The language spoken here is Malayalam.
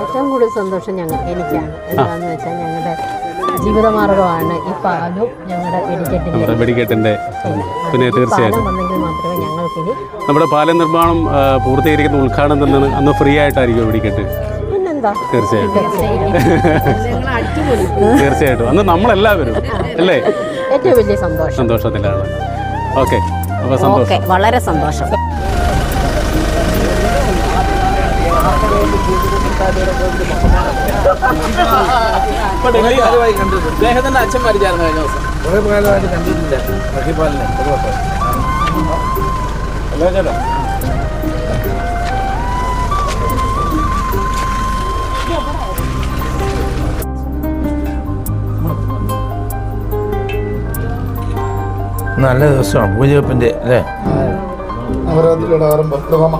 ഏറ്റവും കൂടുതൽ സന്തോഷം എനിക്കാണ്. എന്താണെന്ന് വെച്ചാൽ ഞങ്ങളുടെ ജീവിതമാർഗമാണ് ഈ പാലും ഞങ്ങളുടെ വെടിക്കെട്ടിൻ്റെ. പിന്നെ തീർച്ചയായിട്ടും വന്നെങ്കിൽ മാത്രമേ ഞങ്ങൾക്കിനി നമ്മുടെ പാലം നിർമ്മാണം പൂർത്തീകരിക്കുന്ന ഉദ്ഘാടനം തന്നെ അന്ന് ഫ്രീ ആയിട്ടായിരിക്കും വെടിക്കെട്ട്. പിന്നെന്താ, തീർച്ചയായിട്ടും അന്ന് നമ്മളെല്ലാവരും അല്ലേ ഏറ്റവും വലിയ സന്തോഷത്തിലാണ്. ഓക്കെ, അപ്പോൾ സന്തോഷം, വളരെ സന്തോഷം. അദ്ദേഹത്തിന്റെ അച്ഛൻ മരിച്ചായിരുന്നു കഴിഞ്ഞ ദിവസം. കുറെ കാലമായിട്ട് കണ്ടിട്ടില്ല മഹിപാലിനെ. നല്ല ദിവസമാണ് പൂജവെപ്പിൻ്റെ അല്ലേ? നവരാത്രിയുടെ ആരംഭം പ്രഥമ